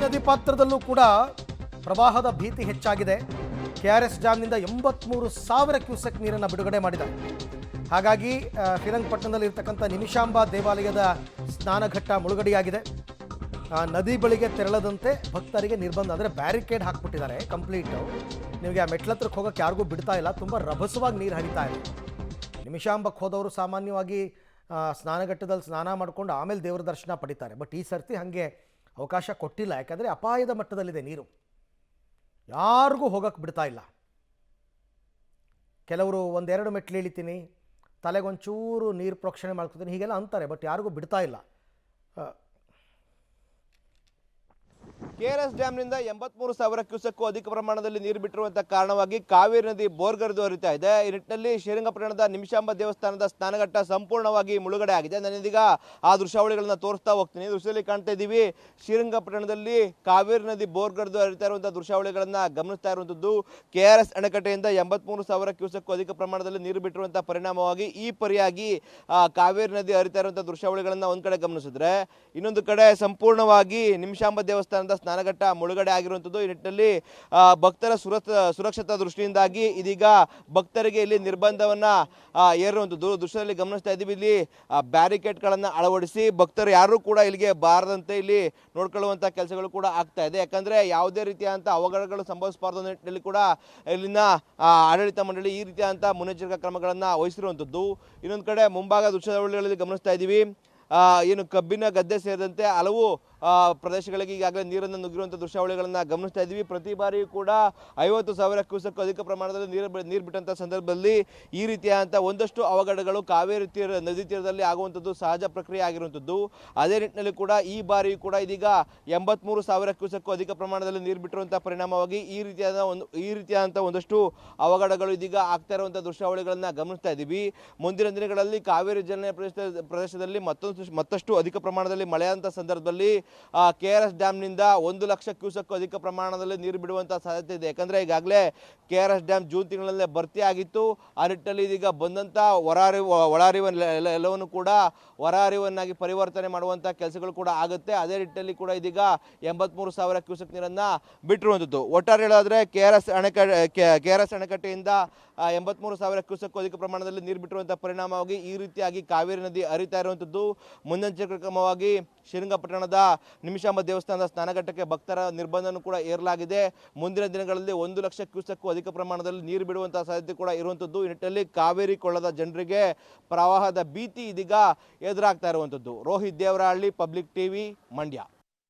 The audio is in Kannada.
ನದಿ ಪಾತ್ರದಲ್ಲೂ ಕೂಡ ಪ್ರವಾಹದ ಭೀತಿ ಹೆಚ್ಚಾಗಿದೆ. KRS ಡ್ಯಾಮ್ನಿಂದ 83,000 ಕ್ಯೂಸೆಕ್ ನೀರನ್ನು ಬಿಡುಗಡೆ ಮಾಡಿದ್ದಾರೆ. ಹಾಗಾಗಿ ಶ್ರೀರಂಗಪಟ್ಟಣದಲ್ಲಿ ಇರತಕ್ಕಂಥ ನಿಮಿಷಾಂಬ ದೇವಾಲಯದ ಸ್ನಾನಘಟ್ಟ ಮುಳುಗಡೆಯಾಗಿದೆ. ನದಿ ಬಳಿಗೆ ತೆರಳದಂತೆ ಭಕ್ತರಿಗೆ ನಿರ್ಬಂಧ, ಅಂದರೆ ಬ್ಯಾರಿಕೇಡ್ ಹಾಕ್ಬಿಟ್ಟಿದ್ದಾರೆ ಕಂಪ್ಲೀಟು. ನಿಮಗೆ ಆ ಮೆಟ್ಲತ್ರಕ್ಕೆ ಹೋಗೋಕ್ಕೆ ಯಾರಿಗೂ ಬಿಡ್ತಾ ಇಲ್ಲ, ತುಂಬ ರಭಸವಾಗಿ ನೀರು ಹರಿತಾ ಇದೆ. ನಿಮಿಷಾಂಬಕ್ಕೆ ಹೋದವರು ಸಾಮಾನ್ಯವಾಗಿ ಸ್ನಾನಘಟ್ಟದಲ್ಲಿ ಸ್ನಾನ ಮಾಡಿಕೊಂಡು ಆಮೇಲೆ ದೇವರ ದರ್ಶನ ಪಡಿತಾರೆ. ಬಟ್ ಈ ಸರ್ತಿ ಹಾಗೆ ಅವಕಾಶ ಕೊಟ್ಟಿಲ್ಲ, ಯಾಕಂದರೆ ಅಪಾಯದ ಮಟ್ಟದಲ್ಲಿದೆ ನೀರು, ಯಾರಿಗೂ ಹೋಗೋಕ್ಕೆ ಬಿಡ್ತಾ ಇಲ್ಲ. ಕೆಲವರು ಒಂದೆರಡು ಮೆಟ್ಲು ಇಳಿತೀನಿ, ತಲೆಗೊಂಚೂರು ನೀರು ಪ್ರೋಕ್ಷಣೆ ಮಾಡ್ಕೊತೀನಿ, ಹೀಗೆಲ್ಲ ಅಂತಾರೆ, ಬಟ್ ಯಾರಿಗೂ ಬಿಡ್ತಾ ಇಲ್ಲ. KRS ಡ್ಯಾಮ್ನಿಂದ 83,000 ಕ್ಯೂಸೆಕ್ ಅಧಿಕ ಪ್ರಮಾಣದಲ್ಲಿ ನೀರು ಬಿಟ್ಟಿರುವಂತಹ ಕಾರಣವಾಗಿ ಕಾವೇರಿ ನದಿ ಬೋರ್ಗರೆದು ಹರಿತಾ ಇದೆ. ಈ ನಿಟ್ಟಿನಲ್ಲಿ ಶ್ರೀರಂಗಪಟ್ಟಣದ ನಿಮಿಷಾಂಬ ದೇವಸ್ಥಾನದ ಸ್ನಾನಘಟ್ಟ ಸಂಪೂರ್ಣವಾಗಿ ಮುಳುಗಡೆ ಆಗಿದೆ. ನಾನೀಗ ಆ ದೃಶ್ಯಾವಳಿಗಳನ್ನ ತೋರಿಸ್ತಾ ಹೋಗ್ತೀನಿ. ದೃಶ್ಯದಲ್ಲಿ ಕಾಣ್ತಾ ಇದ್ದೀವಿ, ಶ್ರೀರಂಗಪಟ್ಟಣದಲ್ಲಿ ಕಾವೇರಿ ನದಿ ಬೋರ್ಗರೆದು ಹರಿತಾ ಇರುವಂತಹ ದೃಶ್ಯಾವಳಿಗಳನ್ನ ಗಮನಿಸ್ತಾ ಇರುವಂತದ್ದು. KRS ಅಣೆಕಟ್ಟೆಯಿಂದ 83,000 ಕ್ಯೂಸೆಕ್ ಅಧಿಕ ಪ್ರಮಾಣದಲ್ಲಿ ನೀರು ಬಿಟ್ಟಿರುವಂತಹ ಪರಿಣಾಮವಾಗಿ ಈ ಪರಿಯಾಗಿ ಕಾವೇರಿ ನದಿ ಹರಿತಾ ಇರುವಂತಹ ದೃಶ್ಯಾವಳಿಗಳನ್ನ ಒಂದ್ ಕಡೆ ಗಮನಿಸಿದ್ರೆ, ಇನ್ನೊಂದು ಕಡೆ ಸಂಪೂರ್ಣವಾಗಿ ನಿಮಿಷಾಂಬ ದೇವಸ್ಥಾನದ ಸ್ನಾನಘಟ್ಟ ಮುಳುಗಡೆ ಆಗಿರುವಂಥದ್ದು. ಈ ನಿಟ್ಟಿನಲ್ಲಿ ಭಕ್ತರ ಸುರಕ್ಷತಾ ದೃಷ್ಟಿಯಿಂದಾಗಿ ಇದೀಗ ಭಕ್ತರಿಗೆ ಇಲ್ಲಿ ನಿರ್ಬಂಧವನ್ನ ಏರುವಂಥದ್ದು ದೃಶ್ಯದಲ್ಲಿ ಗಮನಿಸ್ತಾ ಇದ್ದೀವಿ. ಇಲ್ಲಿ ಬ್ಯಾರಿಕೇಡ್ಗಳನ್ನು ಅಳವಡಿಸಿ ಭಕ್ತರು ಯಾರು ಕೂಡ ಇಲ್ಲಿಗೆ ಬಾರದಂತೆ ಇಲ್ಲಿ ನೋಡ್ಕೊಳ್ಳುವಂಥ ಕೆಲಸಗಳು ಕೂಡ ಆಗ್ತಾ ಇದೆ. ಯಾಕಂದ್ರೆ ಯಾವುದೇ ರೀತಿಯಾದಂಥ ಅವಘಡಗಳು ಸಂಭವಿಸಬಾರದು ಅನ್ನೋ ನಿಟ್ಟಿನಲ್ಲಿ ಕೂಡ ಇಲ್ಲಿನ ಆಡಳಿತ ಮಂಡಳಿ ಈ ರೀತಿಯಾದಂಥ ಮುನ್ನೆಚ್ಚರಿಕಾ ಕ್ರಮಗಳನ್ನು ವಹಿಸಿರುವಂಥದ್ದು. ಇನ್ನೊಂದು ಕಡೆ ಮುಂಭಾಗ ದೃಶ್ಯಾವಳಿಗಳಲ್ಲಿ ಗಮನಿಸ್ತಾ ಇದ್ದೀವಿ, ಏನು ಕಬ್ಬಿನ ಗದ್ದೆ ಸೇರಿದಂತೆ ಹಲವು ಪ್ರದೇಶಗಳಿಗೆ ಈಗಾಗಲೇ ನೀರನ್ನು ನುಗ್ಗಿರುವಂಥ ದೃಶ್ಯಾವಳಿಗಳನ್ನು ಗಮನಿಸ್ತಾ ಇದ್ದೀವಿ. ಪ್ರತಿ ಬಾರಿಯೂ ಕೂಡ 50,000 ಕ್ಯೂಸೆಕ್ ಅಧಿಕ ಪ್ರಮಾಣದಲ್ಲಿ ನೀರು ಬಿಟ್ಟಂಥ ಸಂದರ್ಭದಲ್ಲಿ ಈ ರೀತಿಯಾದಂಥ ಒಂದಷ್ಟು ಅವಘಡಗಳು ಕಾವೇರಿ ನದಿ ತೀರದಲ್ಲಿ ಆಗುವಂಥದ್ದು ಸಹಜ ಪ್ರಕ್ರಿಯೆ ಆಗಿರುವಂಥದ್ದು. ಅದೇ ನಿಟ್ಟಿನಲ್ಲಿ ಕೂಡ ಈ ಬಾರಿಯೂ ಕೂಡ ಇದೀಗ 83,000 ಕ್ಯೂಸೆಕ್ ಅಧಿಕ ಪ್ರಮಾಣದಲ್ಲಿ ನೀರು ಬಿಟ್ಟಿರುವಂಥ ಪರಿಣಾಮವಾಗಿ ಈ ರೀತಿಯಾದಂಥ ಒಂದಷ್ಟು ಅವಘಡಗಳು ಇದೀಗ ಆಗ್ತಾ ಇರುವಂಥ ದೃಶ್ಯಾವಳಿಗಳನ್ನು ಗಮನಿಸ್ತಾ ಇದ್ದೀವಿ. ಮುಂದಿನ ದಿನಗಳಲ್ಲಿ ಕಾವೇರಿ ಜಲಾನಯ ಪ್ರದೇಶದಲ್ಲಿ ಮತ್ತಷ್ಟು ಅಧಿಕ ಪ್ರಮಾಣದಲ್ಲಿ ಮಳೆಯಾದಂಥ ಸಂದರ್ಭದಲ್ಲಿ KRS ಡ್ಯಾಮ್ನಿಂದ 1 ಲಕ್ಷ ಕ್ಯೂಸೆಕ್ ಅಧಿಕ ಪ್ರಮಾಣದಲ್ಲಿ ನೀರು ಬಿಡುವಂಥ ಸಾಧ್ಯತೆ ಇದೆ. ಯಾಕಂದರೆ ಈಗಾಗಲೇ KRS ಡ್ಯಾಮ್ ಜೂನ್ ತಿಂಗಳಲ್ಲೇ ಭರ್ತಿ ಆಗಿತ್ತು. ಆ ನಿಟ್ಟಿನಲ್ಲಿ ಇದೀಗ ಬಂದಂಥ ಎಲ್ಲವನ್ನು ಕೂಡ ಹೊರ ಹರಿವನ್ನಾಗಿ ಪರಿವರ್ತನೆ ಮಾಡುವಂಥ ಕೆಲಸಗಳು ಕೂಡ ಆಗುತ್ತೆ. ಅದೇ ನಿಟ್ಟಿನಲ್ಲಿ ಕೂಡ ಇದೀಗ 83,000 ಕ್ಯೂಸೆಕ್ ನೀರನ್ನು ಬಿಟ್ಟಿರುವಂಥದ್ದು. ಒಟ್ಟಾರೆ ಹೇಳೋದಾದರೆ KRS ಅಣೆಕಟ್ಟೆಯಿಂದ 83,000 ಕ್ಯೂಸೆಕ್ ಅಧಿಕ ಪ್ರಮಾಣದಲ್ಲಿ ನೀರು ಬಿಟ್ಟಿರುವಂಥ ಪರಿಣಾಮವಾಗಿ ಈ ರೀತಿಯಾಗಿ ಕಾವೇರಿ ನದಿ ಹರಿತಾ ಇರುವಂಥದ್ದು. ಮುನ್ನೆಚ್ಚರಿಕಾ ಕ್ರಮವಾಗಿ ಶ್ರೀರಂಗಪಟ್ಟಣದ ನಿಮಿಷಾಂಬ ದೇವಸ್ಥಾನದ ಸ್ನಾನಘಟ್ಟಕ್ಕೆ ಭಕ್ತರ ನಿರ್ಬಂಧನೂ ಕೂಡ ಏರಲಾಗಿದೆ. ಮುಂದಿನ ದಿನಗಳಲ್ಲಿ 1 ಲಕ್ಷ ಕ್ಯೂಸೆಕ್ ಅಧಿಕ ಪ್ರಮಾಣದಲ್ಲಿ ನೀರು ಬಿಡುವಂತಹ ಸಾಧ್ಯತೆ ಕೂಡ ಇರುವಂಥದ್ದು. ಈ ನಿಟ್ಟಿನಲ್ಲಿ ಕಾವೇರಿ ಕೊಳ್ಳದ ಜನರಿಗೆ ಪ್ರವಾಹದ ಭೀತಿ ಇದೀಗ ಎದುರಾಗ್ತಾ ಇರುವಂಥದ್ದು. Rohit Devarahalli, public TV, Mandya.